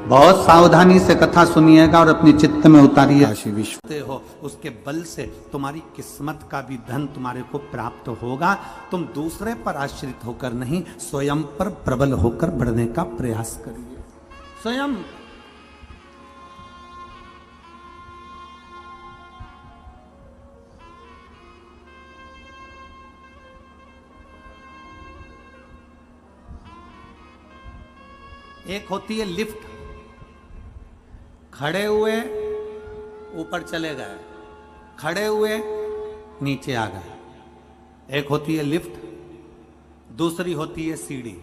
बहुत सावधानी से कथा सुनिएगा और अपने चित्त में उतारिए। काशी विश्व हो उसके बल से तुम्हारी किस्मत का भी धन तुम्हारे को प्राप्त होगा। तुम दूसरे पर आश्रित होकर नहीं, स्वयं पर प्रबल होकर बढ़ने का प्रयास करिए। स्वयं एक होती है लिफ्ट, खड़े हुए ऊपर चले गए, खड़े हुए नीचे आ गए। एक होती है लिफ्ट, दूसरी होती है सीढ़ी।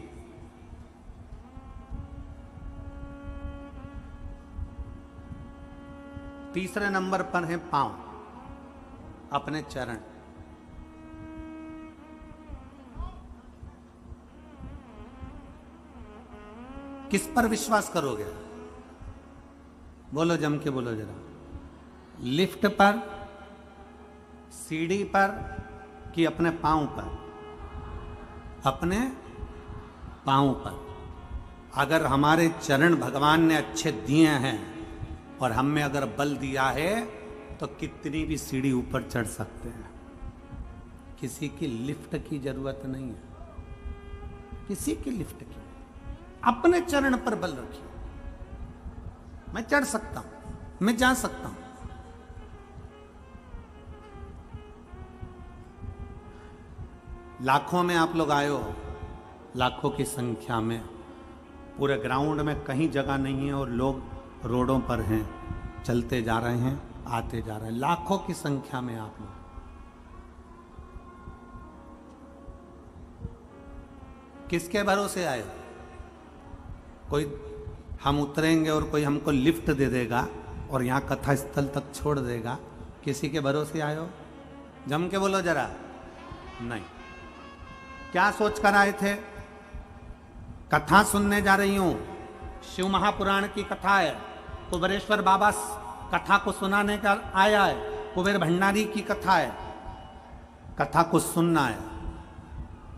तीसरे नंबर पर है पांव, अपने चरण। किस पर विश्वास करोगे? बोलो, जम के बोलो जरा। लिफ्ट पर, सीढ़ी पर कि अपने पांव पर? अपने पांव पर। अगर हमारे चरण भगवान ने अच्छे दिए हैं और हम में अगर बल दिया है तो कितनी भी सीढ़ी ऊपर चढ़ सकते हैं। किसी की लिफ्ट की जरूरत नहीं है, किसी की लिफ्ट की। अपने चरण पर बल रखिए। मैं चढ़ सकता हूं, मैं जा सकता हूं। लाखों में आप लोग आए हो, लाखों की संख्या में। पूरे ग्राउंड में कहीं जगह नहीं है और लोग रोडों पर हैं, चलते जा रहे हैं, आते जा रहे हैं। लाखों की संख्या में आप लोग। किसके भरोसे आए? कोई हम उतरेंगे और कोई हमको लिफ्ट दे देगा और यहां कथा स्थल तक छोड़ देगा। किसी के भरोसे आए हो? जम के बोलो जरा। नहीं। क्या सोच कर आए थे? कथा सुनने जा रही हूं, शिव महापुराण की कथा है, कुबेरेश्वर बाबा कथा को सुनाने का आया है, कुबेर भंडारी की कथा है, कथा को सुनना है।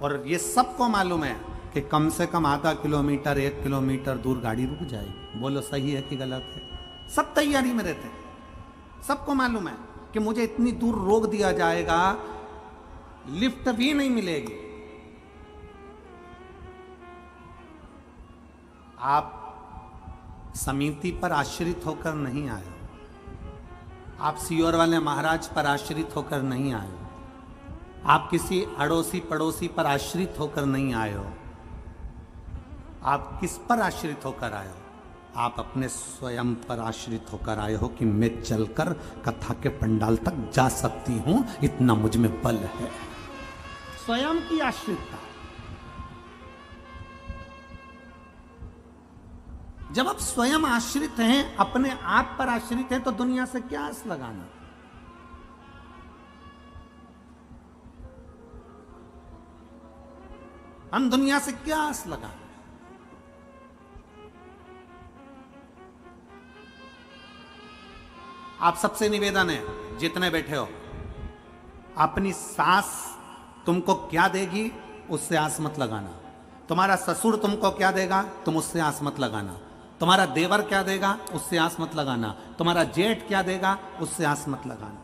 और ये सबको मालूम है कि कम से कम आधा किलोमीटर 1 किलोमीटर दूर गाड़ी रुक जाएगी। बोलो सही है कि गलत है? सब तैयारी में रहते हैं। सबको मालूम है कि मुझे इतनी दूर रोक दिया जाएगा, लिफ्ट भी नहीं मिलेगी। आप समिति पर आश्रित होकर नहीं आए हो, आप सीहोर वाले महाराज पर आश्रित होकर नहीं आए हो, आप किसी अड़ोसी पड़ोसी पर आश्रित होकर नहीं आए हो। आप किस पर आश्रित होकर आए हो? आप अपने स्वयं पर आश्रित होकर आए हो कि मैं चलकर कथा के पंडाल तक जा सकती हूं, इतना मुझ में बल है। स्वयं की आश्रितता। जब आप स्वयं आश्रित हैं, अपने आप पर आश्रित हैं, तो दुनिया से क्या आस लगाना? हम दुनिया से क्या आस लगाना? आप सबसे निवेदन है, जितने बैठे हो, अपनी सास तुमको क्या देगी उससे आस मत लगाना। तुम्हारा ससुर तुमको क्या देगा तुम उससे आस मत लगाना। तुम्हारा देवर क्या देगा उससे आस मत लगाना। तुम्हारा जेठ क्या देगा उससे आस मत लगाना।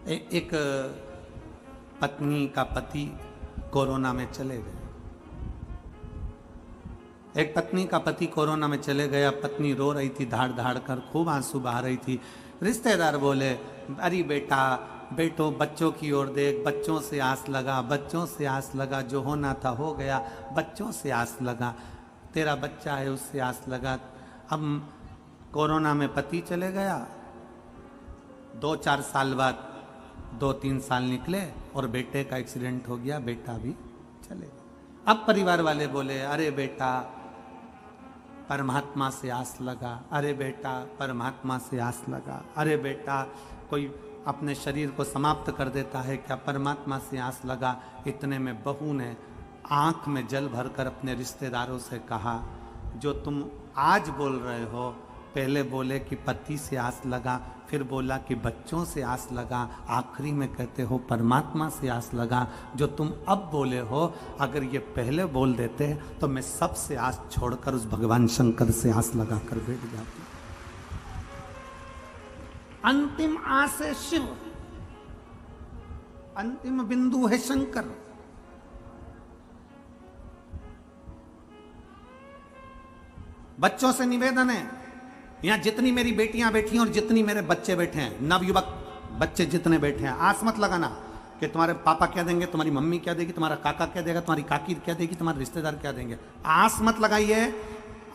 एक पत्नी का पति कोरोना में चले गए। एक पत्नी का पति कोरोना में चले गया। पत्नी रो रही थी, धाड़ धाड़ कर खूब आंसू बहा रही थी। रिश्तेदार बोले, अरे बेटा, बेटो बच्चों की ओर देख, बच्चों से आस लगा, बच्चों से आस लगा, जो होना था हो गया, बच्चों से आस लगा, तेरा बच्चा है उससे आस लगा। अब कोरोना में पति चले गया, 2-4 साल बाद 2-3 साल निकले और बेटे का एक्सीडेंट हो गया, बेटा भी चले गया। अब परिवार वाले बोले, अरे बेटा परमात्मा से आस लगा, अरे बेटा परमात्मा से आस लगा, अरे बेटा कोई अपने शरीर को समाप्त कर देता है क्या, परमात्मा से आस लगा। इतने में बहू ने आंख में जल भरकर अपने रिश्तेदारों से कहा, जो तुम आज बोल रहे हो पहले बोले कि पति से आस लगा, फिर बोला कि बच्चों से आस लगा, आखिरी में कहते हो परमात्मा से आस लगा। जो तुम अब बोले हो, अगर ये पहले बोल देते तो मैं सबसे आस छोड़कर उस भगवान शंकर से आस लगा कर बैठ जाती। अंतिम आस है शिव, अंतिम बिंदु है शंकर। बच्चों से निवेदन है, यहां जितनी मेरी बेटियां बैठी हैं और जितनी मेरे बच्चे बैठे हैं, नवयुवक बच्चे जितने बैठे हैं, आस मत लगाना कि तुम्हारे पापा क्या देंगे, तुम्हारी मम्मी क्या देगी, तुम्हारा काका क्या देगा, तुम्हारी काकी क्या देगी, तुम्हारे रिश्तेदार क्या देंगे। आस मत लगाइए।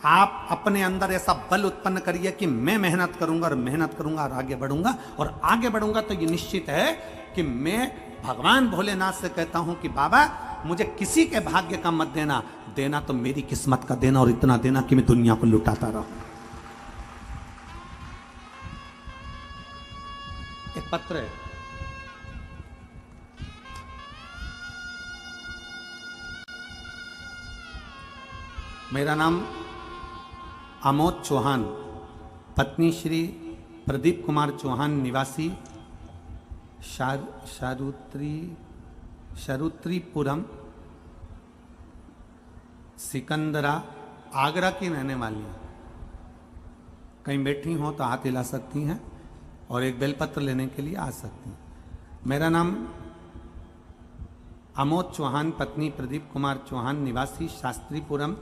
आप अपने अंदर ऐसा बल उत्पन्न करिए कि मैं मेहनत करूंगा और मेहनत करूंगा और आगे बढ़ूंगा, और आगे बढ़ूंगा तो ये निश्चित है कि मैं भगवान भोलेनाथ से कहता हूं कि बाबा मुझे किसी के भाग्य का मत देना, देना तो मेरी किस्मत का देना, और इतना देना कि मैं दुनिया को लुटाता रहूं। एक पत्र है, मेरा नाम आमोद चौहान, पत्नी श्री प्रदीप कुमार चौहान, निवासी शारुत्रीपुरम, सिकंदरा, आगरा की रहने वाली हैं। कहीं बैठी हो तो हाथ हिला सकती हैं और एक बेलपत्र लेने के लिए आ सकती हैं। मेरा नाम आमोद चौहान, पत्नी प्रदीप कुमार चौहान, निवासी शास्त्रीपुरम,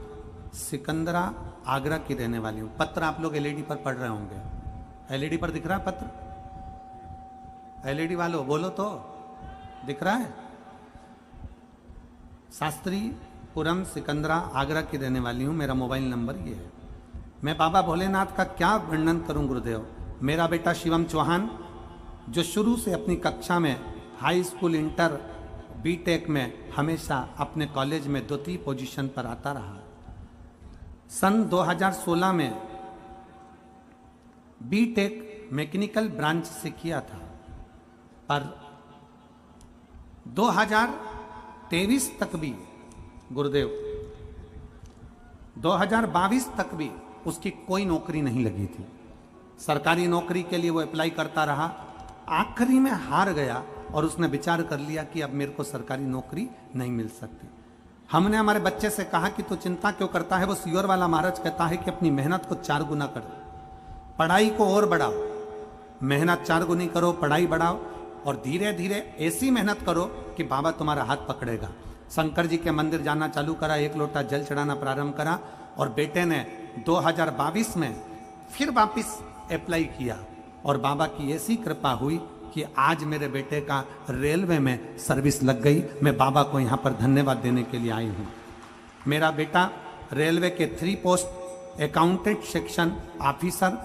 सिकंदरा, आगरा की रहने वाली हूँ। पत्र आप लोग एलईडी पर पढ़ रहे होंगे। एलईडी पर दिख रहा है पत्र? एलईडी वालों बोलो तो, दिख रहा है? शास्त्रीपुरम, सिकंदरा, आगरा की रहने वाली हूँ। मेरा मोबाइल नंबर ये है। मैं बाबा भोलेनाथ का क्या वर्णन करूं गुरुदेव। मेरा बेटा शिवम चौहान, जो शुरू से अपनी कक्षा में, हाई स्कूल, इंटर, बीटेक में हमेशा अपने कॉलेज में द्वितीय पोजीशन पर आता रहा। सन 2016 में बीटेक मैकेनिकल ब्रांच से किया था, पर 2023 तक भी गुरुदेव, 2022 तक भी उसकी कोई नौकरी नहीं लगी थी। सरकारी नौकरी के लिए वो अप्लाई करता रहा, आखिरी में हार गया और उसने विचार कर लिया कि अब मेरे को सरकारी नौकरी नहीं मिल सकती। हमने हमारे बच्चे से कहा कि तू चिंता क्यों करता है। वो सियोर वाला महाराज कहता है कि अपनी मेहनत को 4 गुना कर, पढ़ाई को और बढ़ाओ, मेहनत 4 गुनी करो, पढ़ाई बढ़ाओ, और धीरे धीरे ऐसी मेहनत करो कि बाबा तुम्हारा हाथ पकड़ेगा। शंकर जी के मंदिर जाना चालू करा, 1 लोटा जल चढ़ाना प्रारंभ करा, और बेटे ने 2022 में फिर वापिस अप्लाई किया, और बाबा की ऐसी कृपा हुई कि आज मेरे बेटे का रेलवे में सर्विस लग गई। मैं बाबा को यहाँ पर धन्यवाद देने के लिए आई हूँ। मेरा बेटा रेलवे के 3 पोस्ट, अकाउंटेंट सेक्शन ऑफिसर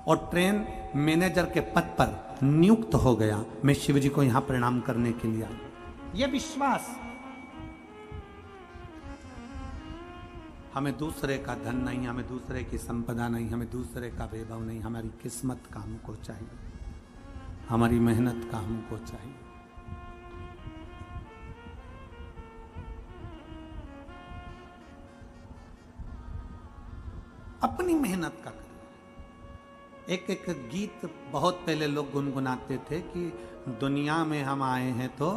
और ट्रेन मैनेजर के पद पर नियुक्त हो गया। मैं शिव जी को यहाँ प्रणाम करने के लिए आई। ये विश्वास, हमें दूसरे का धन नहीं, हमें दूसरे की संपदा नहीं, हमें दूसरे का वैभव नहीं, हमारी किस्मत का हमको चाहिए, हमारी मेहनत का हमको चाहिए। अपनी मेहनत का करें। एक गीत बहुत पहले लोग गुनगुनाते थे कि दुनिया में हम आए हैं तो,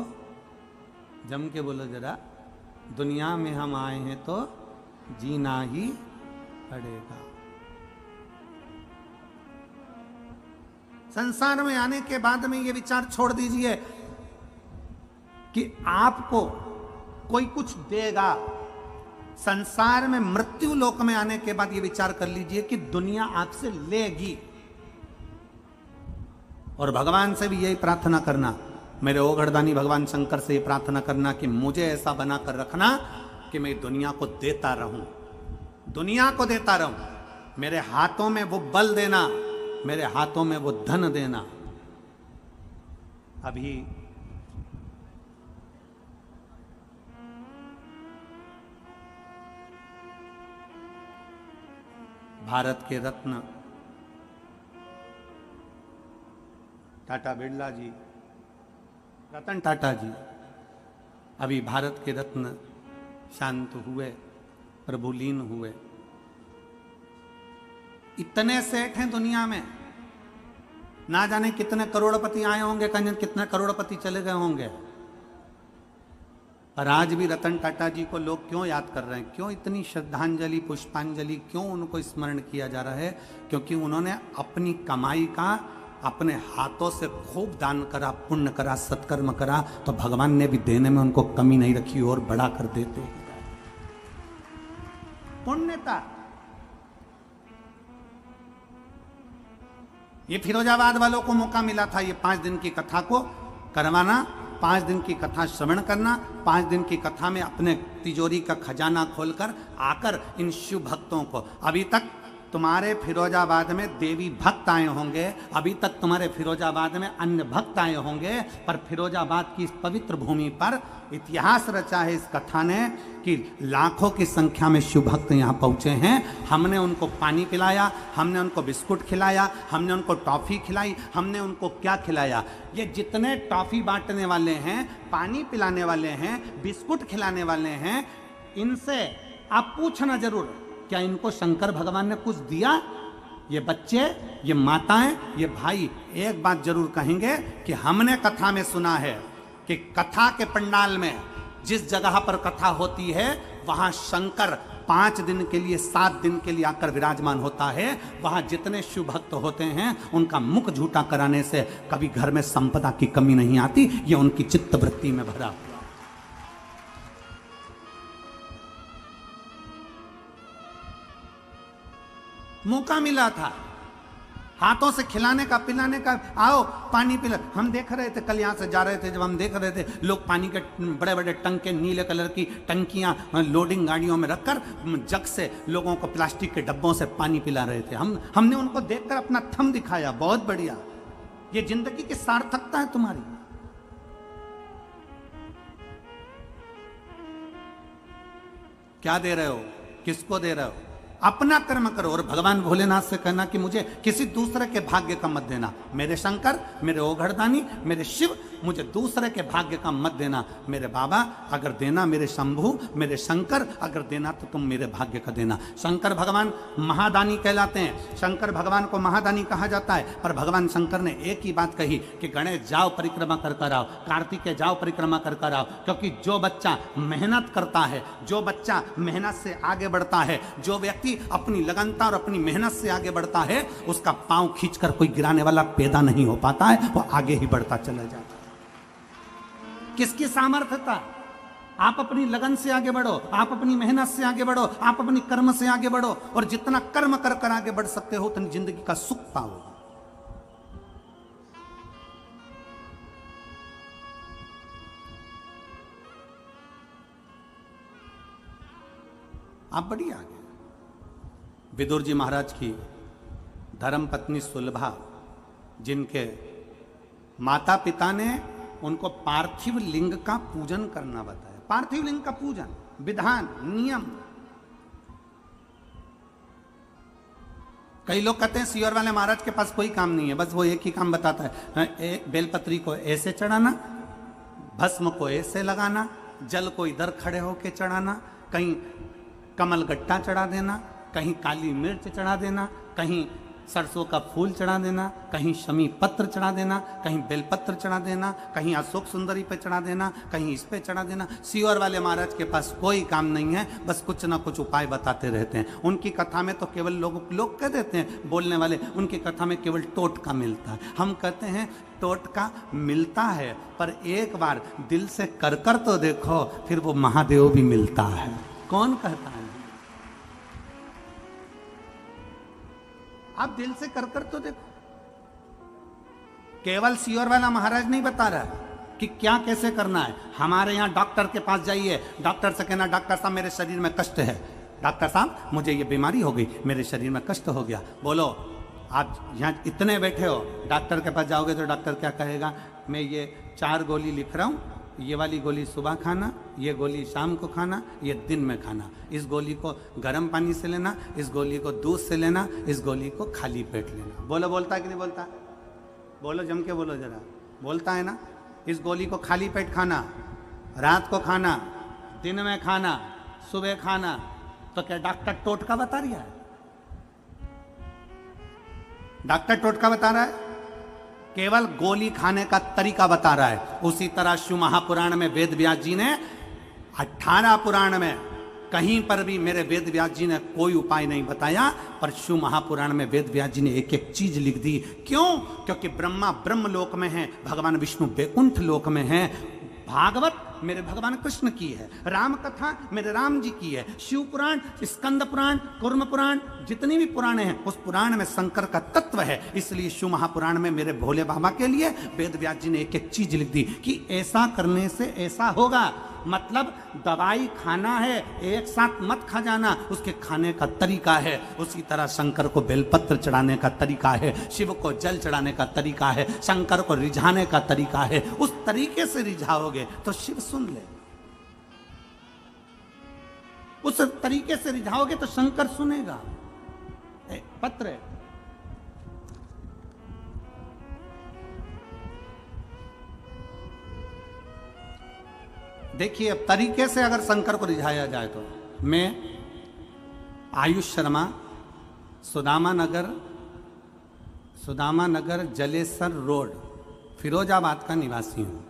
जम के बोलो जरा, दुनिया में हम आए हैं तो जीना ही पड़ेगा। संसार में आने के बाद में ये विचार छोड़ दीजिए कि आपको कोई कुछ देगा। संसार में, मृत्यु लोक में आने के बाद ये विचार कर लीजिए कि दुनिया आपसे लेगी। और भगवान से भी यही प्रार्थना करना, मेरे ओगड़दानी भगवान शंकर से ये प्रार्थना करना कि मुझे ऐसा बनाकर रखना कि मैं दुनिया को देता रहूं, दुनिया को देता रहूं। मेरे हाथों में वो बल देना, मेरे हाथों में वो धन देना। अभी भारत के रत्न टाटा बिरला जी, रतन टाटा जी, अभी भारत के रत्न शांत हुए, प्रभुलीन हुए। इतने सेठ हैं दुनिया में, ना जाने कितने करोड़पति आए होंगे, कितने करोड़पति चले गए होंगे, पर आज भी रतन टाटा जी को लोग क्यों याद कर रहे हैं, क्यों इतनी श्रद्धांजलि पुष्पांजलि, क्यों उनको स्मरण किया जा रहा है? क्योंकि उन्होंने अपनी कमाई का अपने हाथों से खूब दान करा, पुण्य करा, सत्कर्म करा, तो भगवान ने भी देने में उनको कमी नहीं रखी और बढ़ा कर देते। पुण्यता। ये फिरोजाबाद वालों को मौका मिला था ये 5 दिन की कथा को करवाना, 5 दिन की कथा श्रवण करना, 5 दिन की कथा में अपने तिजोरी का खजाना खोलकर आकर इन शिव भक्तों को, अभी तक तुम्हारे फिरोजाबाद में देवी भक्त आए होंगे, अभी तक तुम्हारे फिरोजाबाद में अन्य भक्त आए होंगे, पर फिरोजाबाद की इस पवित्र भूमि पर इतिहास रचा है इस कथा ने कि लाखों की संख्या में शिव भक्त यहाँ पहुँचे हैं। हमने उनको पानी पिलाया, हमने उनको बिस्कुट खिलाया, हमने उनको टॉफ़ी खिलाई, हमने उनको क्या खिलाया? ये जितने टॉफ़ी बांटने वाले हैं, पानी पिलाने वाले हैं, बिस्कुट खिलाने वाले हैं, इनसे आप पूछना जरूर, क्या इनको शंकर भगवान ने कुछ दिया? ये बच्चे, ये माताएं, ये भाई एक बात जरूर कहेंगे कि हमने कथा में सुना है कि कथा के पंडाल में जिस जगह पर कथा होती है वहां शंकर 5 दिन के लिए, 7 दिन के लिए आकर विराजमान होता है। वहां जितने शिव भक्त होते हैं उनका मुख झूठा कराने से कभी घर में संपदा की कमी नहीं आती, ये उनकी चित्त वृत्ति में भरा। मौका मिला था हाथों से खिलाने का, पिलाने का, आओ पानी पिला। हम देख रहे थे, कल यहाँ से जा रहे थे, जब हम देख रहे थे लोग पानी के बड़े बड़े टंके, नीले कलर की टंकियाँ लोडिंग गाड़ियों में रखकर जग से लोगों को प्लास्टिक के डब्बों से पानी पिला रहे थे। हमने उनको देखकर अपना थम दिखाया, बहुत बढ़िया, ये जिंदगी की सार्थकता है तुम्हारी। क्या दे रहे हो, किसको दे रहे हो? अपना कर्म करो और भगवान भोलेनाथ से कहना कि मुझे किसी दूसरे के भाग्य का मत देना। मेरे शंकर, मेरे ओघड़दानी, मेरे शिव, मुझे दूसरे के भाग्य का मत देना। मेरे बाबा अगर देना, मेरे शंभू, मेरे शंकर अगर देना तो तुम मेरे भाग्य का देना। शंकर भगवान महादानी कहलाते हैं, शंकर भगवान को महादानी कहा जाता है। पर भगवान शंकर ने एक ही बात कही कि गणेश जाओ परिक्रमा कर कर आओ, कार्तिकेय जाओ परिक्रमा कर कर आओ, क्योंकि जो बच्चा मेहनत करता है, जो बच्चा मेहनत से आगे बढ़ता है, जो व्यक्ति अपनी लगनता और अपनी मेहनत से आगे बढ़ता है, उसका पांव खींचकर कोई गिराने वाला पैदा नहीं हो पाता है, वो आगे ही बढ़ता चला जाता है। किसकी सामर्थ्यता? आप अपनी लगन से आगे बढ़ो, आप अपनी मेहनत से आगे बढ़ो, आप अपनी कर्म से आगे बढ़ो, और जितना कर्म कर कर आगे बढ़ सकते हो उतनी जिंदगी का सुख पाओ। आप बढ़िया आगे। विदुर जी महाराज की धर्म पत्नी सुलभा, जिनके माता पिता ने उनको पार्थिव लिंग का पूजन करना बताया। पार्थिव लिंग का पूजन, विधान, नियम। कई लोग कहते हैं सियोर वाले महाराज के पास कोई काम नहीं है, बस वो एक ही काम बताता है, बेलपत्री को ऐसे चढ़ाना, भस्म को ऐसे लगाना, जल को इधर खड़े होके चढ़ाना, कहीं कमल गट्टा चढ़ा देना, कहीं काली मिर्च चढ़ा देना, कहीं सरसों का फूल चढ़ा देना, कहीं शमी पत्र चढ़ा देना, कहीं बेलपत्र चढ़ा देना, कहीं अशोक सुंदरी पे चढ़ा देना, कहीं इस पे चढ़ा देना। सियोर वाले महाराज के पास कोई काम नहीं है, बस कुछ ना कुछ उपाय बताते रहते हैं। उनकी कथा में तो केवल लोग कह देते हैं बोलने वाले, उनकी कथा में केवल टोटका मिलता है। हम कहते हैं टोटका मिलता है, पर एक बार दिल से कर कर तो देखो, फिर वो महादेव भी मिलता है। कौन कहता है? आप दिल से कर कर तो देखो। केवल सियोर वाला महाराज नहीं बता रहा कि क्या कैसे करना है। हमारे यहाँ डॉक्टर के पास जाइए, डॉक्टर से कहना डॉक्टर साहब मेरे शरीर में कष्ट है, डॉक्टर साहब मुझे ये बीमारी हो गई, मेरे शरीर में कष्ट हो गया। बोलो, आप यहाँ इतने बैठे हो, डॉक्टर के पास जाओगे तो डॉक्टर क्या कहेगा? मैं ये 4 गोली लिख रहा हूँ, ये वाली गोली सुबह खाना, ये गोली शाम को खाना, ये दिन में खाना। इस गोली को गर्म पानी से लेना, इस गोली को दूध से लेना, इस गोली को खाली पेट लेना। बोलो, बोलता है कि नहीं बोलता? बोलो, जम के बोलो जरा। बोलता है ना? इस गोली को खाली पेट खाना, रात को खाना, दिन में खाना, सुबह खाना। तो क्या डॉक्टर टोटका बता रहा है? डॉक्टर टोटका बता रहा है, केवल गोली खाने का तरीका बता रहा है। उसी तरह शिव महापुराण में वेद व्यास जी ने 18 पुराण में कहीं पर भी मेरे वेद व्यास जी ने कोई उपाय नहीं बताया, पर शिव महापुराण में वेद व्यास जी ने एक एक चीज लिख दी। क्यों? क्योंकि ब्रह्मा ब्रह्म लोक में है, भगवान विष्णु बैकुंठ लोक में है, भागवत मेरे भगवान कृष्ण की है, राम कथा मेरे राम जी की है, शिव पुराण, स्कंद पुराण, कुर्म पुराण, जितनी भी पुराण हैं उस पुराण में शंकर का तत्व है। इसलिए शिव महापुराण में मेरे भोले बाबा के लिए वेद व्यास जी ने एक एक चीज लिख दी कि ऐसा करने से ऐसा होगा। मतलब दवाई खाना है, एक साथ मत खा जाना, उसके खाने का तरीका है। उसी तरह शंकर को बेलपत्र चढ़ाने का तरीका है, शिव को जल चढ़ाने का तरीका है, शंकर को रिझाने का तरीका है। उस तरीके से रिझाओगे तो शिव सुन ले, उस तरीके से रिझाओगे तो शंकर सुनेगा। पत्र है। देखिए, अब तरीके से अगर शंकर को रिझाया जाए तो मैं आयुष शर्मा, सुदामा नगर जलेसर रोड, फिरोजाबाद का निवासी हूँ।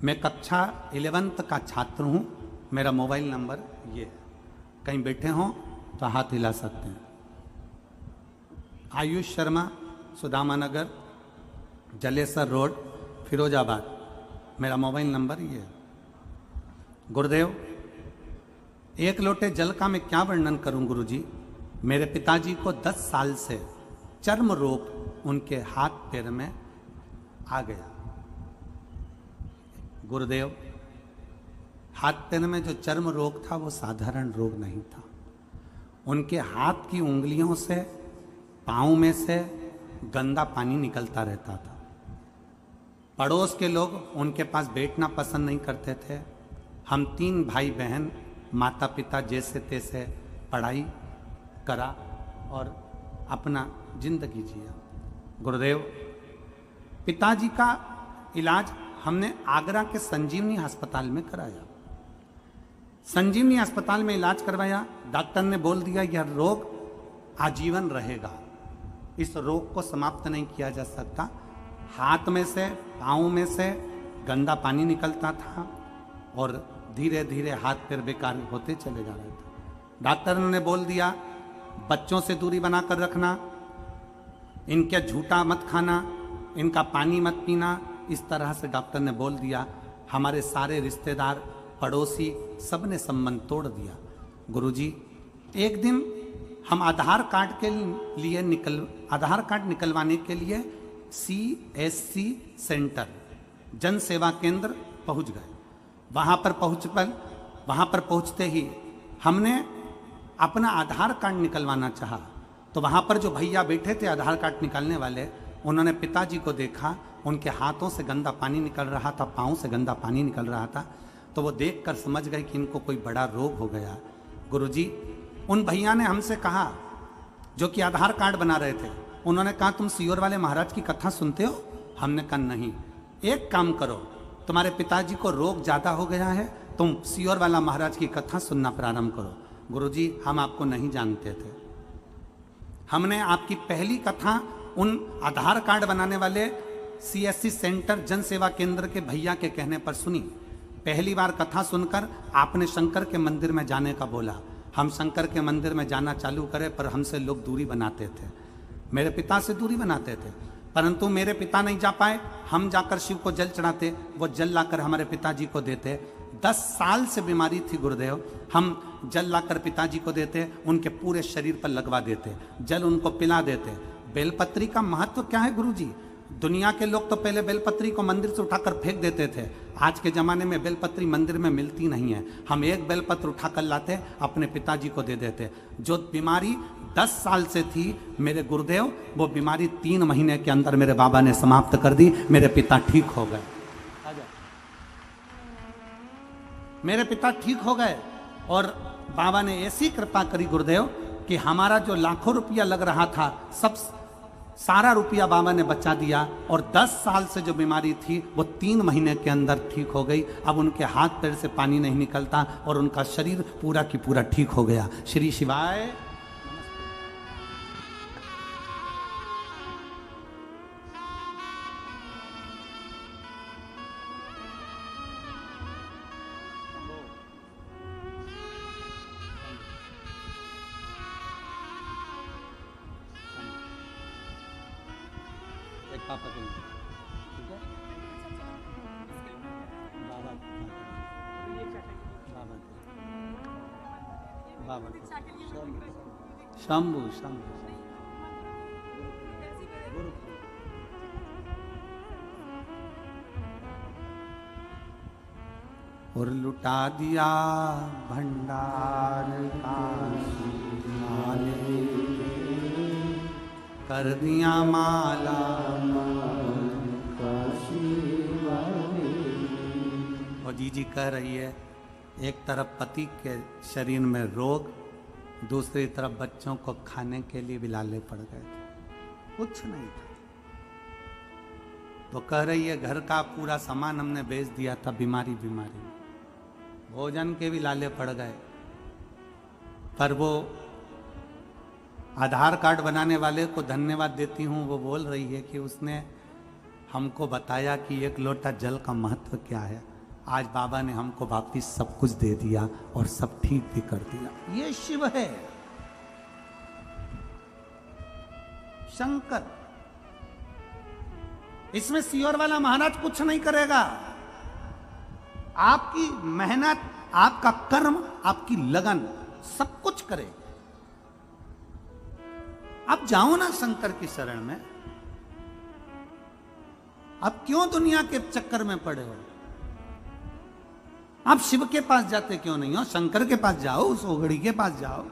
मैं कक्षा 11th का छात्र हूँ। मेरा मोबाइल नंबर ये है, कहीं बैठे हों तो हाथ हिला सकते हैं। आयुष शर्मा, सुदामा नगर जलेसर रोड, फिरोजाबाद, मेरा मोबाइल नंबर ये है। गुरुदेव, एक लोटे जल का मैं क्या वर्णन करूं गुरुजी। मेरे पिताजी को 10 साल से चर्म रोग उनके हाथ पैर में आ गया। गुरुदेव, हाथ पैर में जो चर्म रोग था वो साधारण रोग नहीं था। उनके हाथ की उंगलियों से, पाँव में से गंदा पानी निकलता रहता था। पड़ोस के लोग उनके पास बैठना पसंद नहीं करते थे। हम 3 भाई बहन, माता पिता जैसे तैसे पढ़ाई करा और अपना जिंदगी जिया। गुरुदेव, पिताजी का इलाज हमने आगरा के संजीवनी अस्पताल में कराया। संजीवनी अस्पताल में इलाज करवाया। डॉक्टर ने बोल दिया यह रोग आजीवन रहेगा, इस रोग को समाप्त नहीं किया जा सकता। हाथ में से, पाँव में से गंदा पानी निकलता था और धीरे धीरे हाथ पैर बेकार होते चले जा रहे थे। डॉक्टर ने बोल दिया बच्चों से दूरी बनाकर रखना, इनके झूठा मत खाना, इनका पानी मत पीना। इस तरह से डॉक्टर ने बोल दिया। हमारे सारे रिश्तेदार, पड़ोसी, सब ने संबंध तोड़ दिया। गुरुजी, एक दिन हम आधार कार्ड निकलवाने के लिए CSC सेंटर, जन सेवा केंद्र पहुंच गए। वहाँ पर पहुँचते ही हमने अपना आधार कार्ड निकलवाना चाहा। तो वहाँ पर जो भैया बैठे थे आधार कार्ड निकालने वाले, उन्होंने पिताजी को देखा, उनके हाथों से गंदा पानी निकल रहा था, पाँव से गंदा पानी निकल रहा था। तो वो देखकर समझ गए कि इनको कोई बड़ा रोग हो गया। गुरुजी, उन भैया ने हमसे कहा, जो कि आधार कार्ड बना रहे थे, उन्होंने कहा तुम सीहोर वाले महाराज की कथा सुनते हो? हमने कहा नहीं। एक काम करो, तुम्हारे पिताजी को रोग ज़्यादा हो गया है, तुम सीहोर वाला महाराज की कथा सुनना प्रारंभ करो। गुरुजी, हम आपको नहीं जानते थे। हमने आपकी पहली कथा उन आधार कार्ड बनाने वाले CSC सेंटर जन सेवा केंद्र के भैया के कहने पर सुनी। पहली बार कथा सुनकर आपने शंकर के मंदिर में जाने का बोला। हम शंकर के मंदिर में जाना चालू करें, पर हमसे लोग दूरी बनाते थे, मेरे पिता से दूरी बनाते थे। परंतु मेरे पिता नहीं जा पाए, हम जाकर शिव को जल चढ़ाते, वो जल लाकर हमारे पिताजी को देते। 10 साल से बीमारी थी गुरुदेव, हम जल लाकर पिताजी को देते, उनके पूरे शरीर पर लगवा देते, जल उनको पिला देते। बेलपत्री का महत्व क्या है गुरुजी? दुनिया के लोग तो पहले बेलपत्री को मंदिर से उठाकर फेंक देते थे। आज के ज़माने में बेलपत्री मंदिर में मिलती नहीं है। हम एक बेलपत्र उठाकर लाते, अपने पिताजी को दे देते। जो बीमारी 10 साल से थी मेरे गुरुदेव, वो बीमारी 3 महीने के अंदर मेरे बाबा ने समाप्त कर दी। मेरे पिता ठीक हो गए। मेरे पिता ठीक हो गए और बाबा ने ऐसी कृपा करी गुरुदेव कि हमारा जो लाखों रुपया लग रहा था, सब सारा रुपया बाबा ने बचा दिया। और 10 साल से जो बीमारी थी वो 3 महीने के अंदर ठीक हो गई। अब उनके हाथ पैर से पानी नहीं निकलता और उनका शरीर पूरा की पूरा ठीक हो गया। श्री शिवाय। पापा के लिए, ठीक है? बाबा बाबा शंभू शंभू और लुटा दिया भंडार का माले, कर दिया माला और जीजी कह रही है, एक तरफ पति के शरीर में रोग, दूसरी तरफ बच्चों को खाने के लिए भी लाले पड़ गए थे, कुछ नहीं था। तो कह रही है घर का पूरा सामान हमने बेच दिया था बीमारी में, भोजन के भी लाले पड़ गए। पर वो आधार कार्ड बनाने वाले को धन्यवाद देती हूँ, वो बोल रही है कि उसने हमको बताया कि एक लोटा जल का महत्व क्या है। आज बाबा ने हमको वापिस सब कुछ दे दिया और सब ठीक भी कर दिया। ये शिव है, शंकर। इसमें सियोर वाला महाराज कुछ नहीं करेगा। आपकी मेहनत, आपका कर्म, आपकी लगन सब कुछ करे। आप जाओ ना शंकर की शरण में। आप क्यों दुनिया के चक्कर में पड़े हो? आप शिव के पास जाते क्यों नहीं हो? शंकर के पास जाओ, उस ओघड़ी के पास जाओ।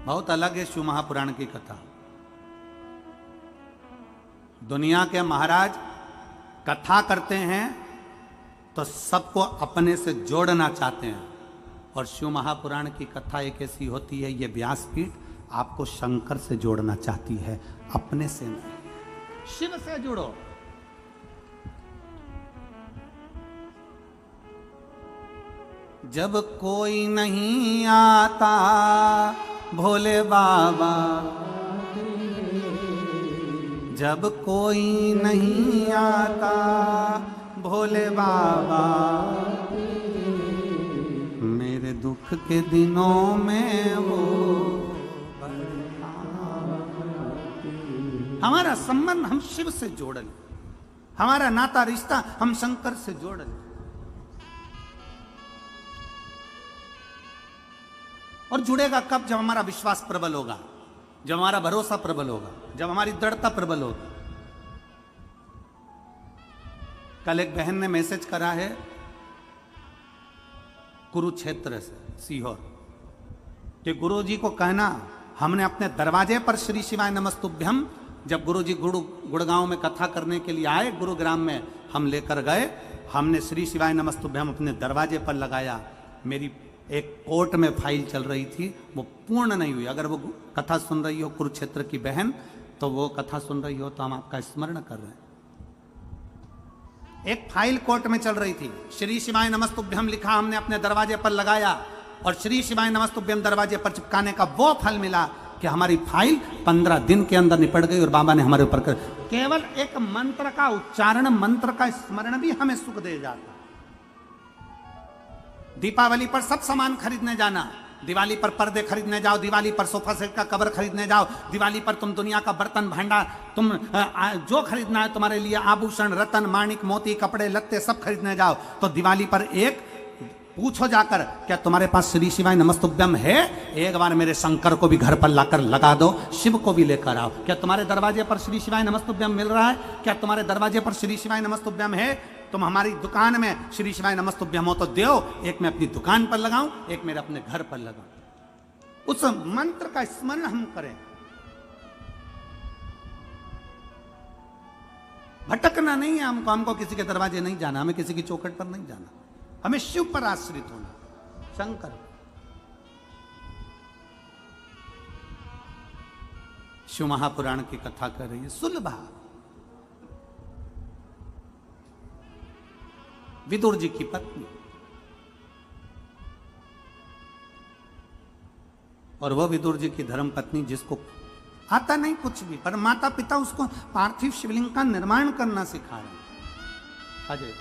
बहुत अलग है शिव महापुराण की कथा। दुनिया के महाराज कथा करते हैं तो सबको अपने से जोड़ना चाहते हैं, और शिव महापुराण की कथा एक ऐसी होती है, ये व्यासपीठ आपको शंकर से जोड़ना चाहती है, अपने से नहीं। शिव से जुड़ो। जब कोई नहीं आता भोले बाबा, जब कोई नहीं आता भोले बाबा, मेरे दुख के दिनों में वो हमारा संबंध हम शिव से जोड़ लें, हमारा नाता रिश्ता हम शंकर से जोड़ लें। और जुड़ेगा कब? जब हमारा विश्वास प्रबल होगा, जब हमारा भरोसा प्रबल होगा, जब हमारी दृढ़ता प्रबल होगी। कल एक बहन ने मैसेज करा है कुरुक्षेत्र से, सीहोर, कि गुरुजी को कहना हमने अपने दरवाजे पर श्री शिवाय नमस्तुभ्यम, जब गुरुजी गुड़गांव में कथा करने के लिए आए, गुरुग्राम में हम लेकर गए, हमने श्री शिवाय नमस्तुभ्यम अपने दरवाजे पर लगाया। मेरी एक कोर्ट में फाइल चल रही थी, वो पूर्ण नहीं हुई। अगर वो कथा सुन रही हो कुरुक्षेत्र की बहन, तो वो कथा सुन रही हो तो हम आपका स्मरण कर रहे हैं। एक फाइल कोर्ट में चल रही थी, श्री शिवाय नमस्तुभ्यम लिखा, हमने अपने दरवाजे पर लगाया, और श्री शिवाय नमस्तुभ्यम दरवाजे पर चिपकाने का वो फल मिला कि हमारी फाइल 15 दिन के अंदर निपट गई, और बाबा ने हमारे ऊपर कर केवल एक मंत्र का उच्चारण, मंत्र का स्मरण भी हमें सुख दे जाता। दीपावली पर सब सामान खरीदने जाना, दिवाली पर पर्दे खरीदने जाओ, दिवाली पर सोफा सेट का कवर खरीदने जाओ, दिवाली पर तुम दुनिया का बर्तन भांडा, तुम जो खरीदना है तुम्हारे लिए, आभूषण, रतन, माणिक, मोती, कपड़े लत्ते सब खरीदने जाओ, तो दिवाली पर एक पूछो जाकर, क्या तुम्हारे पास श्री शिवाय नमस्तुभ्यम है? एक बार मेरे शंकर को भी घर पर लाकर लगा दो, शिव को भी लेकर आओ। क्या तुम्हारे दरवाजे पर श्री शिवाय नमस्तुभ्यम मिल रहा है? क्या तुम्हारे दरवाजे पर श्री शिवाय नमस्तुभ्यम है? तुम हमारी दुकान में श्री शिवाय नमस्तुभ्यम हो तो दो, एक मैं अपनी दुकान पर लगाऊं, एक मेरे अपने घर पर लगाऊं। उस मंत्र का स्मरण हम करें। भटकना नहीं है हमको किसी के दरवाजे नहीं जाना, हमें किसी की चौखट पर नहीं जाना, हमें शिव पर आश्रित होना, शंकर। शिव महापुराण की कथा कर रही है सुलभा, विदुर जी की पत्नी, और वो विदुर जी की धर्म पत्नी, जिसको आता नहीं कुछ भी, पर माता पिता उसको पार्थिव शिवलिंग का निर्माण करना सिखा रहे हैं। अजय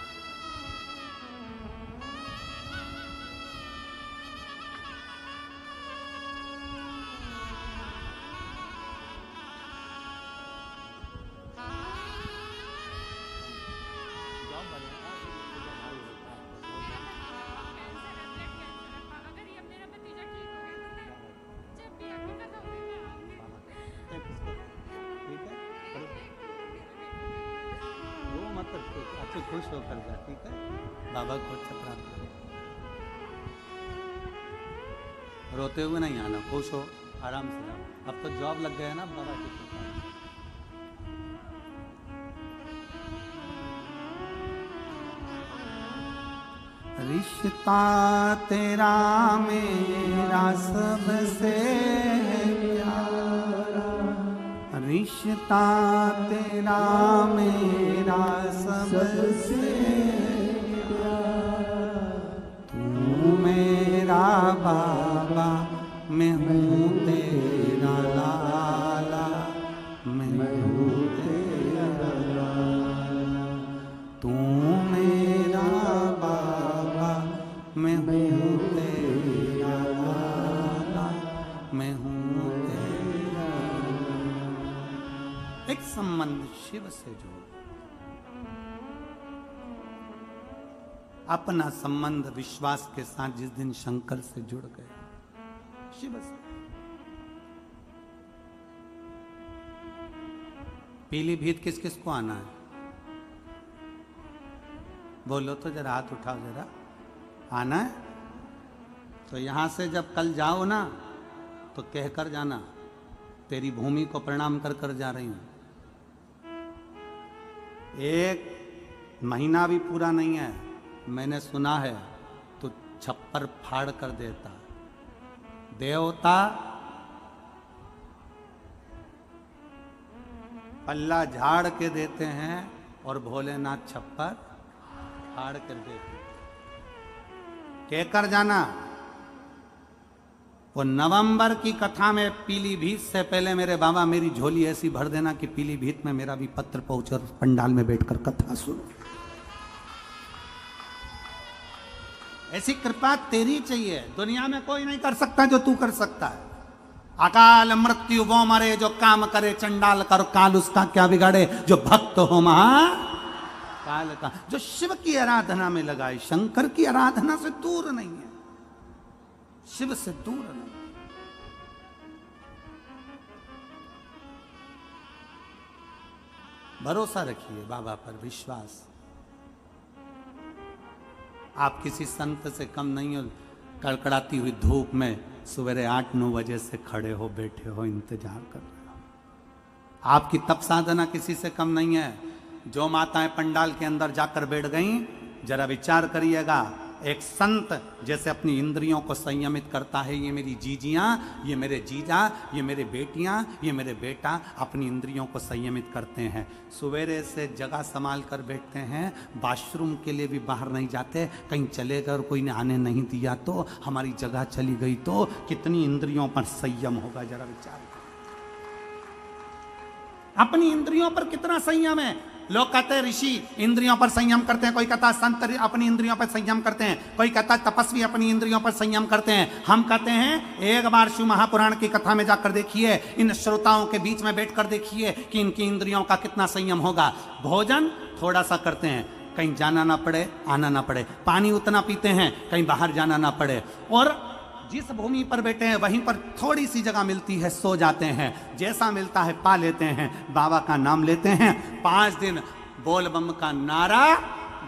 तो खुश होकर जा, ठीक है। बाबा को अच्छा प्राप्त करो, रोते हुए नहीं आना, खुश हो, आराम से जाओ। अब तो जॉब लग गया ना बाबा की कृपा। रिश्ता तेरा मेरा सबसे प्यारा, रिश्ता तेरा मेरा सबसे प्यारा, तू मेरा बाबा, मैं हूँ तेरा लाला, मैं हूँ तेरा लाला, तू मेरा बाबा, मैं हूँ तेरा लाला, मैं हूँ तेरा। एक संबंध शिव से जोड़, अपना संबंध विश्वास के साथ जिस दिन शंकर से जुड़ गए, शिव से। पीलीभीत किस किस को आना है? बोलो तो जरा, हाथ उठाओ जरा। आना है तो यहां से जब कल जाओ ना तो कहकर जाना, तेरी भूमि को प्रणाम कर कर जा रही हूं। एक महीना भी पूरा नहीं है, मैंने सुना है तो छप्पर फाड़ कर देता। देवता पल्ला झाड़ के देते हैं और भोलेनाथ छप्पर फाड़ कर देते। कहकर जाना, वो नवंबर की कथा में पीलीभीत से पहले मेरे बाबा मेरी झोली ऐसी भर देना कि पीलीभीत में मेरा भी पत्र पहुंचे और पंडाल में बैठकर कथा सुनो। ऐसी कृपा तेरी चाहिए, दुनिया में कोई नहीं कर सकता जो तू कर सकता है। अकाल मृत्यु वो मरे जो काम करे चंडाल कर, काल उसका क्या बिगाड़े जो भक्त हो महा काल का। जो शिव की आराधना में लगाए, शंकर की आराधना से दूर नहीं है, शिव से दूर नहीं। भरोसा रखिए बाबा पर, विश्वास। आप किसी संत से कम नहीं हो। कड़कड़ाती हुई धूप में सवेरे 8-9 बजे से खड़े हो, बैठे हो, इंतजार कर रहे हो। आपकी तप साधना किसी से कम नहीं है। जो माताएं पंडाल के अंदर जाकर बैठ गईं, जरा विचार करिएगा, एक संत जैसे अपनी इंद्रियों को संयमित करता है, ये मेरी जीजियां, ये मेरे जीजा, ये मेरे बेटियां, ये मेरे बेटा अपनी इंद्रियों को संयमित करते हैं। सवेरे से जगह संभाल कर बैठते हैं, वॉशरूम के लिए भी बाहर नहीं जाते। कहीं चले गए और कोई ने आने नहीं दिया तो, हमारी जगह चली गई तो कितनी इंद्रियों पर संयम होगा, जरा विचार करो। अपनी इंद्रियों पर कितना संयम है। लोग कहते हैं ऋषि इंद्रियों पर संयम करते हैं, कोई कहता है संत अपनी इंद्रियों पर संयम करते हैं, कोई कहता है तपस्वी अपनी इंद्रियों पर संयम करते हैं। हम कहते हैं एक बार शिव महापुराण की कथा में जाकर देखिए, इन श्रोताओं के बीच में बैठकर देखिए कि इनकी इंद्रियों का कितना संयम होगा। भोजन थोड़ा सा करते हैं, कहीं जाना ना पड़े, आना ना पड़े। पानी उतना पीते हैं, कहीं बाहर जाना ना पड़े। और जिस भूमि पर बैठे हैं वहीं पर थोड़ी सी जगह मिलती है, सो जाते हैं, जैसा मिलता है पा लेते हैं, बाबा का नाम लेते हैं। 5 दिन बोल बम का नारा,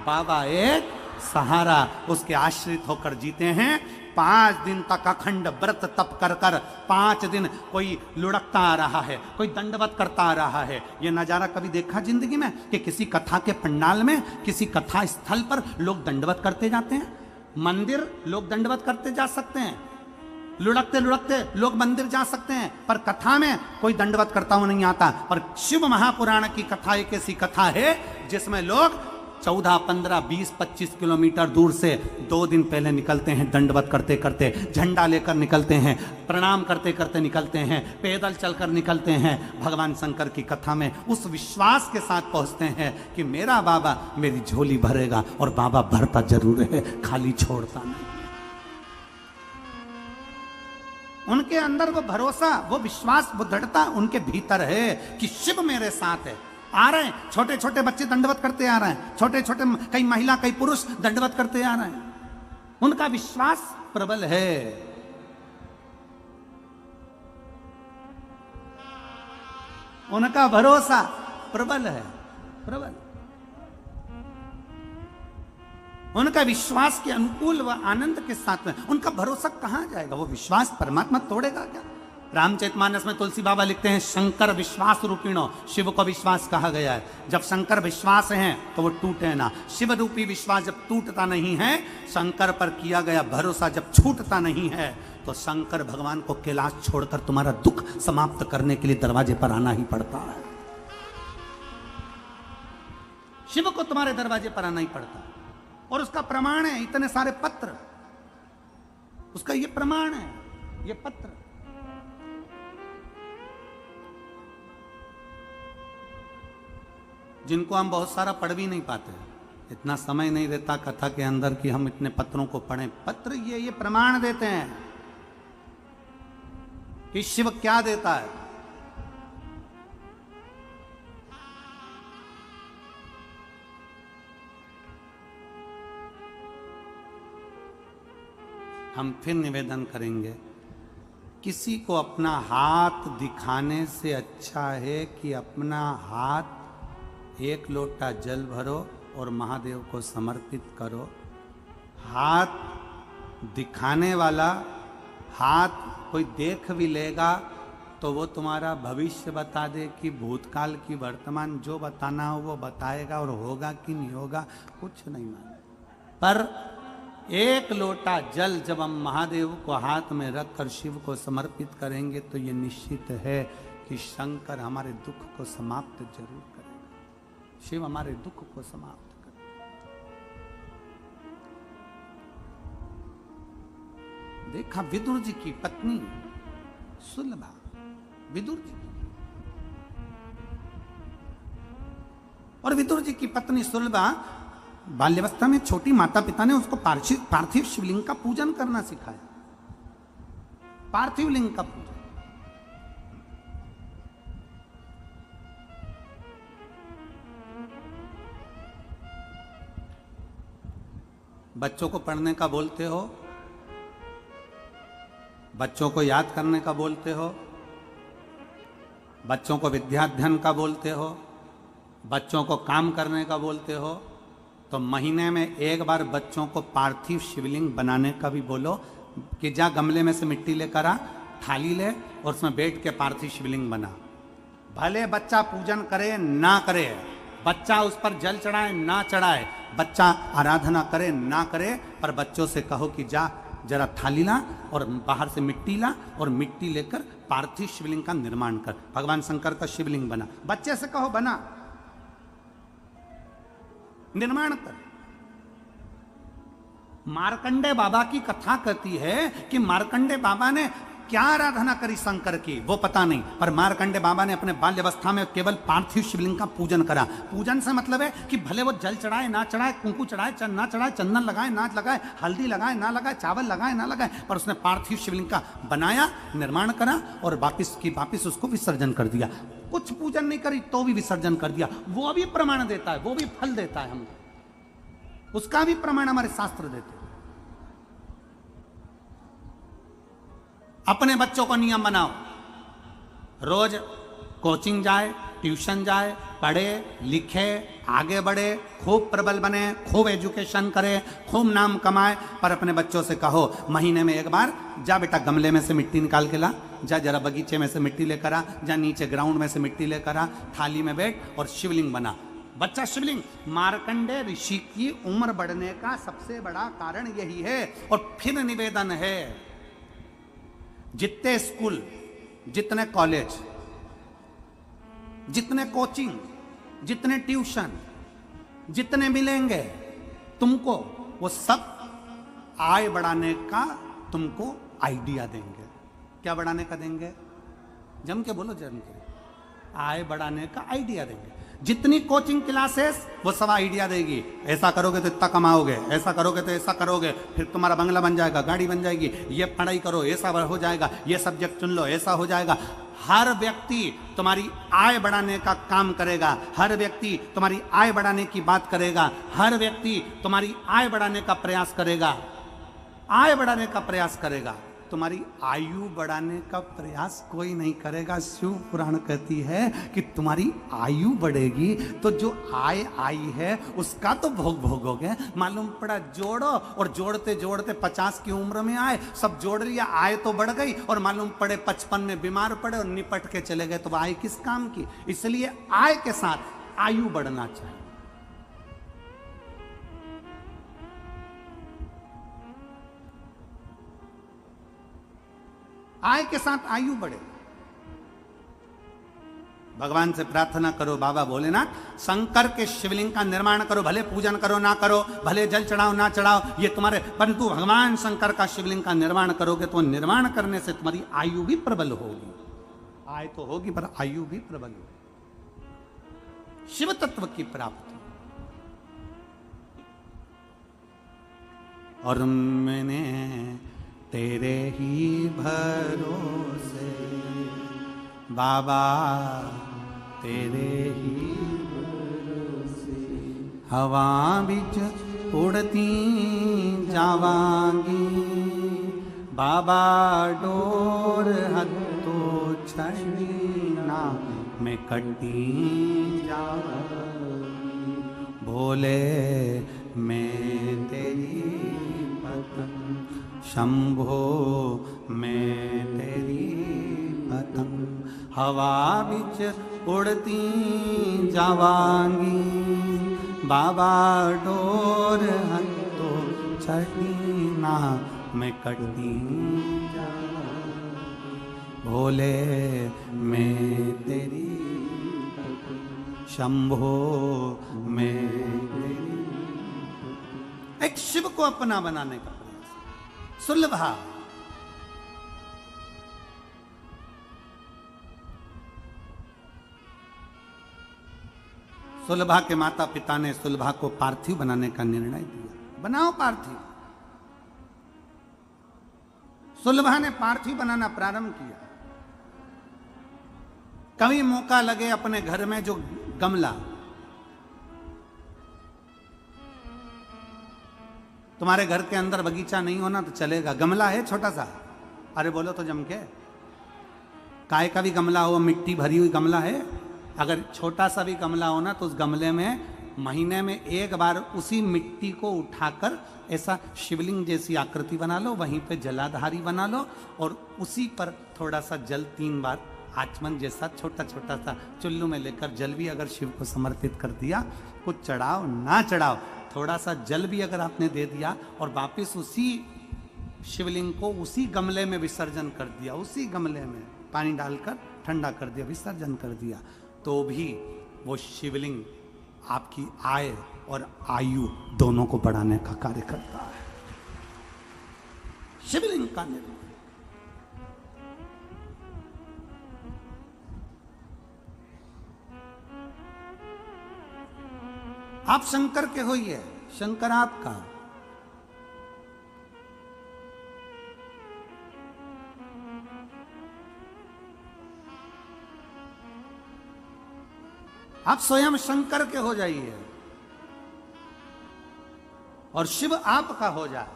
बाबा एक सहारा, उसके आश्रित होकर जीते हैं। 5 दिन तक अखंड व्रत तप कर कर, 5 दिन कोई लुढ़कता आ रहा है, कोई दंडवत करता आ रहा है। ये नजारा कभी देखा जिंदगी में कि किसी कथा के पंडाल में, किसी कथा स्थल पर लोग दंडवत करते जाते हैं? मंदिर लोग दंडवत करते जा सकते हैं, लुढ़कते लुढ़कते लोग मंदिर जा सकते हैं, पर कथा में कोई दंडवत करता हुआ नहीं आता। पर शिव महापुराण की कथा एक ऐसी कथा है जिसमें लोग 14, 15, 20, 25 किलोमीटर दूर से 2 दिन पहले निकलते हैं, दंडवत करते करते, झंडा लेकर निकलते हैं, प्रणाम करते करते निकलते हैं, पैदल चलकर निकलते हैं। भगवान शंकर की कथा में उस विश्वास के साथ पहुंचते हैं कि मेरा बाबा मेरी झोली भरेगा, और बाबा भरता जरूर है, खाली छोड़ता नहीं। उनके अंदर वो भरोसा, वो विश्वास, वो दृढ़ता उनके भीतर है कि शिव मेरे साथ है। आ रहे हैं छोटे छोटे बच्चे दंडवत करते आ रहे हैं, छोटे छोटे कई महिला कई पुरुष दंडवत करते आ रहे हैं। उनका विश्वास प्रबल है। उनका भरोसा प्रबल है, प्रबल। उनका विश्वास के अनुकूल व आनंद के साथ में, उनका भरोसा कहां जाएगा? वो विश्वास परमात्मा तोड़ेगा क्या? रामचरितमानस में तुलसी बाबा लिखते हैं, शंकर विश्वास रूपिणो, शिव को विश्वास कहा गया है। जब शंकर विश्वास है तो वो टूटे ना। शिव रूपी विश्वास जब टूटता नहीं है, शंकर पर किया गया भरोसा जब छूटता नहीं है, तो शंकर भगवान को कैलाश छोड़कर तुम्हारा दुख समाप्त करने के लिए दरवाजे पर आना ही पड़ता है। शिव को तुम्हारे दरवाजे पर आना ही पड़ता है, और उसका प्रमाण है इतने सारे पत्र, उसका ये प्रमाण है, ये पत्र। जिनको हम बहुत सारा पढ़ भी नहीं पाते, इतना समय नहीं रहता कथा के अंदर कि हम इतने पत्रों को पढ़ें। पत्र ये प्रमाण देते हैं कि शिव क्या देता है। हम फिर निवेदन करेंगे, किसी को अपना हाथ दिखाने से अच्छा है कि अपना हाथ एक लोटा जल भरो और महादेव को समर्पित करो। हाथ दिखाने वाला, हाथ कोई देख भी लेगा तो वो तुम्हारा भविष्य बता दे कि भूतकाल की वर्तमान जो बताना हो वो बताएगा, और होगा कि नहीं होगा कुछ नहीं माने। पर एक लोटा जल जब हम महादेव को हाथ में रखकर शिव को समर्पित करेंगे तो ये निश्चित है कि शंकर हमारे दुख को समाप्त जरूर करेगा, शिव हमारे दुख को समाप्त करेगा। देखा विदुर जी की पत्नी सुलभा, विदुर जी, और विदुर जी की पत्नी सुलभा बाल्यावस्था में छोटी माता पिता ने उसको पार्थिव शिवलिंग का पूजन करना सिखाया। पार्थिव लिंग का पूजन। बच्चों को पढ़ने का बोलते हो, बच्चों को याद करने का बोलते हो, बच्चों को विद्याध्ययन का बोलते हो, बच्चों को काम करने का बोलते हो, तो महीने में एक बार बच्चों को पार्थिव शिवलिंग बनाने का भी बोलो कि जा गमले में से मिट्टी लेकर आ, थाली ले और उसमें बैठ के पार्थिव शिवलिंग बना। भले बच्चा पूजन करे ना करे, बच्चा उस पर जल चढ़ाए ना चढ़ाए, बच्चा आराधना करे ना करे, पर बच्चों से कहो कि जा जरा थाली ला और बाहर से मिट्टी ला और मिट्टी लेकर पार्थिव शिवलिंग का निर्माण कर। भगवान शंकर का शिवलिंग बना, बच्चे से कहो बना, निर्माण कर। मार्कंडे बाबा की कथा कहती है कि मार्कंडे बाबा ने क्या आराधना करी शंकर की वो पता नहीं, पर मार्कंडे बाबा ने अपने बाल्यावस्था में केवल पार्थिव शिवलिंग का पूजन करा। पूजन से मतलब है कि भले वो जल चढ़ाए ना चढ़ाए, कुंकू चढ़ाए ना चढ़ाए, चंदन लगाए ना लगाए, हल्दी लगाए ना लगाए, चावल लगाए ना लगाए, पर उसने पार्थिव शिवलिंग का बनाया, निर्माण करा और वापिस उसको विसर्जन कर दिया। कुछ पूजन नहीं करी तो भी विसर्जन कर दिया। वो भी प्रमाण देता है, वो भी फल देता है, हमको उसका भी प्रमाण हमारे शास्त्र देते हैं। अपने बच्चों को नियम बनाओ, रोज कोचिंग जाए, ट्यूशन जाए, पढ़े लिखे, आगे बढ़े, खूब प्रबल बने, खूब एजुकेशन करे, खूब नाम कमाए, पर अपने बच्चों से कहो महीने में एक बार जा बेटा गमले में से मिट्टी निकाल के ला, जा जरा बगीचे में से मिट्टी लेकर आ, जा नीचे ग्राउंड में से मिट्टी लेकर आ, थाली में बैठ और शिवलिंग बना। बच्चा शिवलिंग। मार्कंडे ऋषि की उम्र बढ़ने का सबसे बड़ा कारण यही है। और फिर निवेदन है, जितने स्कूल, जितने कॉलेज, जितने कोचिंग, जितने ट्यूशन, जितने मिलेंगे तुमको, वो सब आय बढ़ाने का तुमको आइडिया देंगे। क्या बढ़ाने का देंगे? जम के बोलो, जम के। आय बढ़ाने का आइडिया देंगे। जितनी कोचिंग क्लासेस वो सब आइडिया देगी, ऐसा करोगे तो इतना कमाओगे, ऐसा करोगे तो ऐसा करोगे, फिर तुम्हारा बंगला बन जाएगा, गाड़ी बन जाएगी, ये पढ़ाई करो ऐसा हो जाएगा, ये सब्जेक्ट चुन लो ऐसा हो जाएगा। हर व्यक्ति तुम्हारी आय बढ़ाने का काम करेगा, हर व्यक्ति तुम्हारी आय बढ़ाने की बात करेगा, हर व्यक्ति तुम्हारी आय बढ़ाने का प्रयास करेगा, आय बढ़ाने का प्रयास करेगा। तुम्हारी आयु बढ़ाने का प्रयास कोई नहीं करेगा। शिव पुराण कहती है कि तुम्हारी आयु बढ़ेगी तो जो आय आई है उसका तो भोग भोगोगे। मालूम पड़ा जोड़ो, और जोड़ते जोड़ते 50 की उम्र में आए, सब जोड़ लिया, आय तो बढ़ गई, और मालूम पड़े 55 में बीमार पड़े और निपट के चले गए, तो आय किस काम की। इसलिए आय के साथ आयु बढ़ना चाहिए। आय के साथ आयु बढ़े। भगवान से प्रार्थना करो, बाबा भोलेनाथ शंकर के शिवलिंग का निर्माण करो, भले पूजन करो ना करो, भले जल चढ़ाओ ना चढ़ाओ, ये तुम्हारे, परंतु भगवान शंकर का शिवलिंग का निर्माण करोगे तो निर्माण करने से तुम्हारी आयु भी प्रबल होगी। आय तो होगी पर आयु भी प्रबल होगी। शिव तत्व की प्राप्ति। और मैंने तेरे ही भरोसे बाबा, तेरे ही भरोसे हवा बिच उड़ती जावांगी, बाबा डोर हत्तो छड़ी ना मैं कटी जावांगी, भोले मैं तेरी पतंग, शंभो मैं तेरी पतंग, हवा बिच उड़ती जावांगी, बाबा डोर हत्तो छड़ी ना मैं कटी जावांगी, भोले मैं तेरी पतंग, शंभो मैं तेरी। एक शिव को अपना बनाने का प्रयास। सुलभा, सुलभा के माता पिता ने सुलभा को पार्थिव बनाने का निर्णय दिया। बनाओ पार्थिव। सुलभा ने पार्थिव बनाना प्रारंभ किया। कभी मौका लगे अपने घर में जो गमला, तुम्हारे घर के अंदर बगीचा नहीं होना तो चलेगा, गमला है छोटा सा, अरे बोलो तो जम के, काय का भी गमला हो, मिट्टी भरी हुई गमला है, अगर छोटा सा भी गमला हो ना तो उस गमले में महीने में एक बार उसी मिट्टी को उठाकर ऐसा शिवलिंग जैसी आकृति बना लो, वहीं पे जलाधारी बना लो, और उसी पर थोड़ा सा जल 3 बार आचमन जैसा छोटा छोटा सा चुल्लू में लेकर जल भी अगर शिव को समर्पित कर दिया, कुछ चढ़ाओ ना चढ़ाओ, थोड़ा सा जल भी अगर आपने दे दिया और वापिस उसी शिवलिंग को उसी गमले में विसर्जन कर दिया, उसी गमले में पानी डालकर ठंडा कर दिया, विसर्जन कर दिया, तो भी वो शिवलिंग आपकी आय और आयु दोनों को बढ़ाने का कार्य करता है। शिवलिंग का निर्माण। आप शंकर के होइए, शंकर आपका। आप स्वयं शंकर के हो जाइए और शिव आपका हो जाए।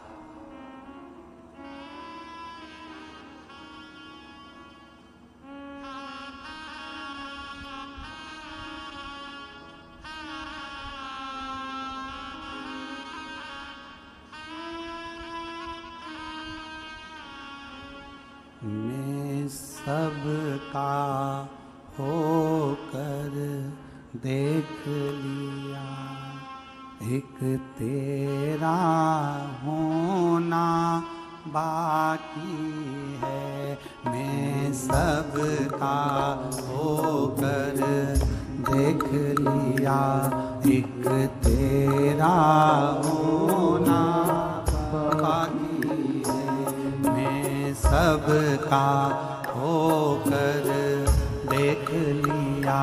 मैं सबका होकर देख लिया, एक तेरा होना बाकी है। मैं सबका होकर देख लिया, एक तेरा होना बाकी है। मैं सबका होकर देख लिया,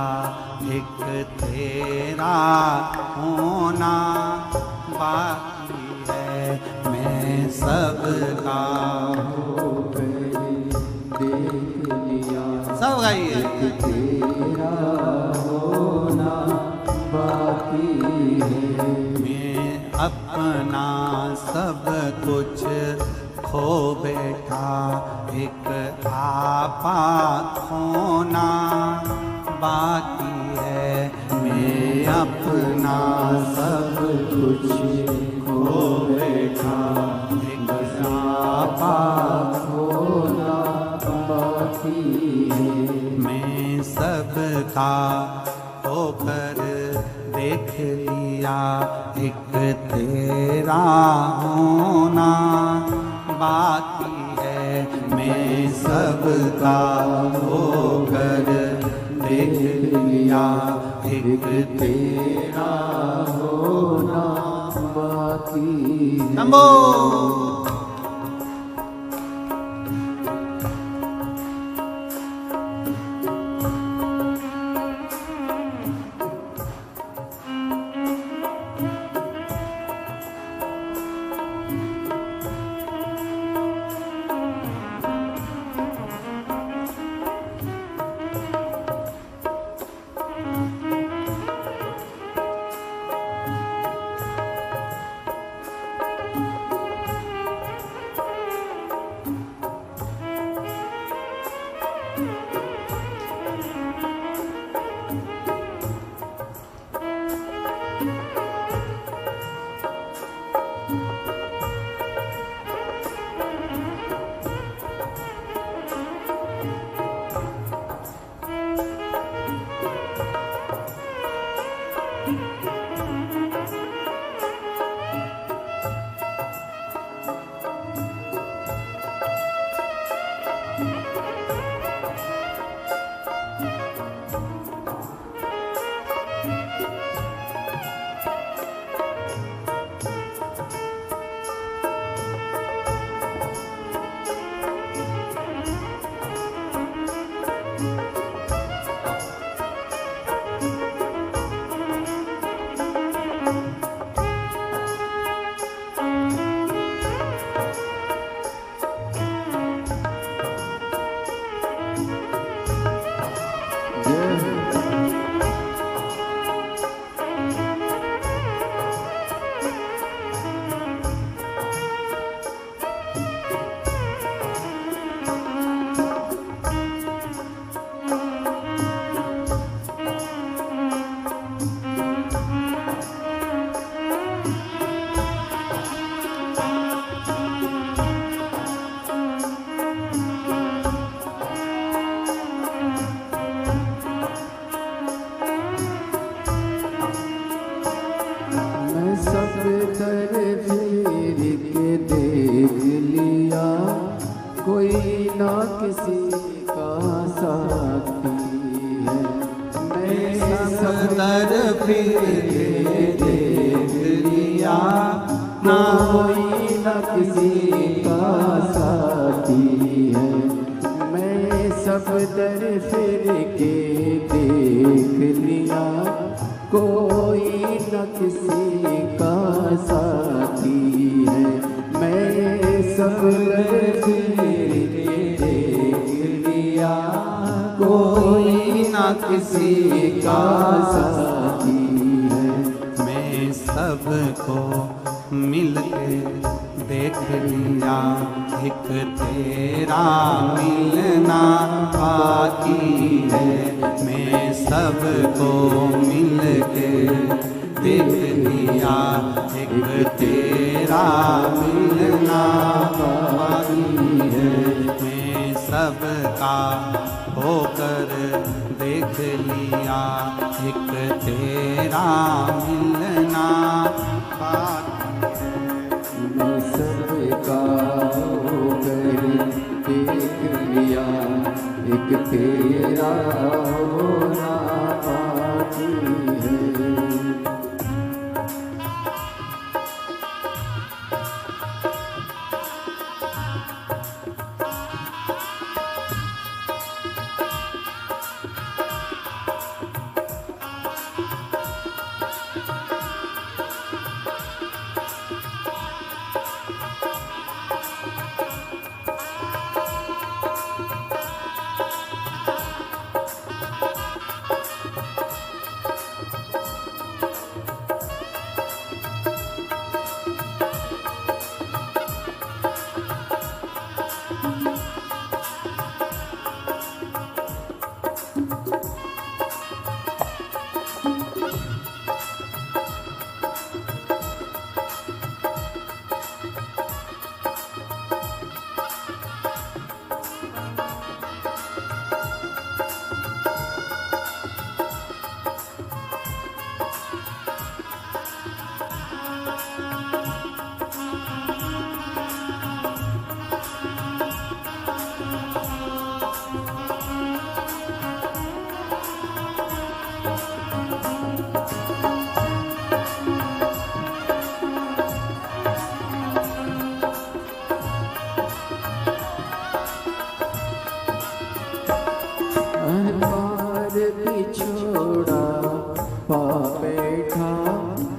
एक तेरा होना बाकी है। मैं सबका होकर देख लिया, सब गाइए, तेरा होना बाकी है। मैं अपना सब कुछ खो बैठा एक आपा खोना बाकी है। मैं अपना सब कुछ खो बैठा एक आपा खोना बाकी है। मैं सबका होकर देख लिया एक तेरा होना बाकी है। मैं सबका होकर देख लिया एक तेरा होना बाकी है। छोड़ा पा बैठा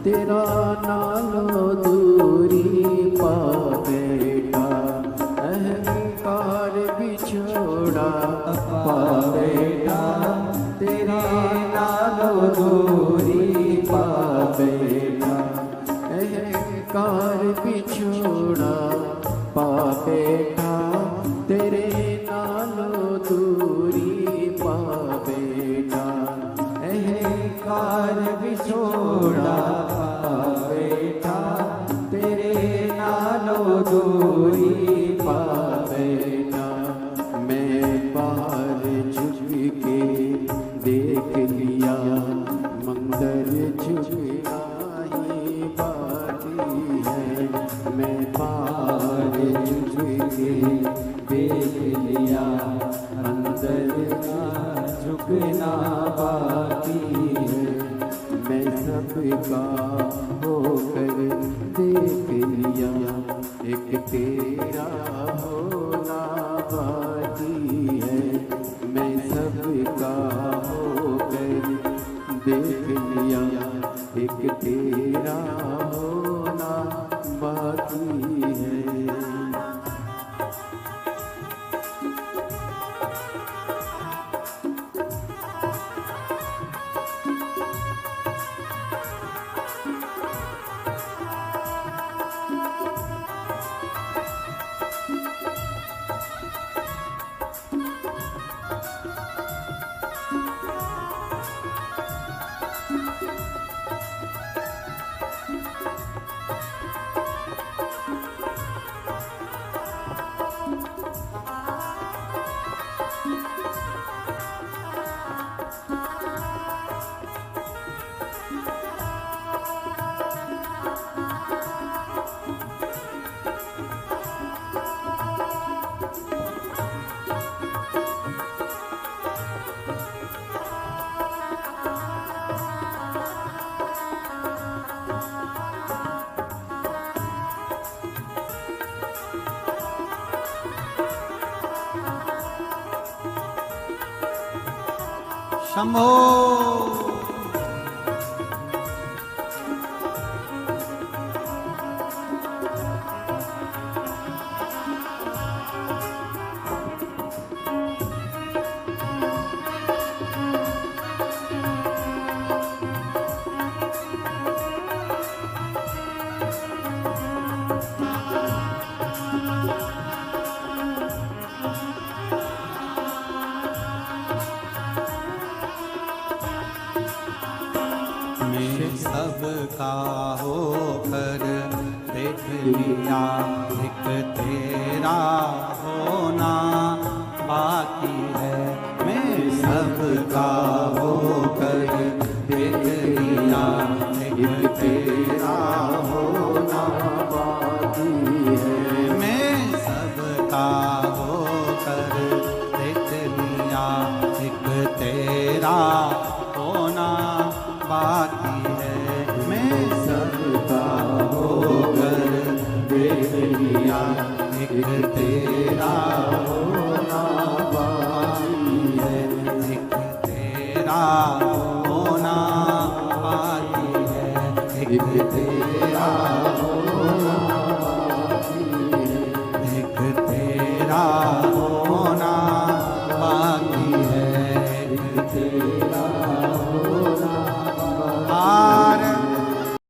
तेरा नालो दूरी पा बैठा अहंकार बिछोड़ा पा बैठा तेरा नालो दूरी पा बैठा अहंकार बिछोड़ा पा बैठा तेरे नालो दूरी पा बैठा अहंकार बिछोड़ा पा बैठा तेरे नालो दूरी पा बैठा मैं बाहर झुक के देख लिया मंदिर झुकना ही बाकी है मैं बाहर झुक के देख लिया अंदर झुकना बाकी है मैं सबका होकर देख लिया एक तेरा होना बाकी है मैं सबका होकर देख लिया एक तेरा होना बाकी है। शंभो सबका होकर देख लिया एक तेरा होना बाकी है मैं सबका होकर देख लिया एक तेरा होना बाकी है मैं सबका होकर देख लिया एक तेरा होना बाकी मैं सबका होकर देख लिया एक तेरा होना बाकी है एक तेरा होना बाकी है एक तेरा होना बाकी है एक तेरा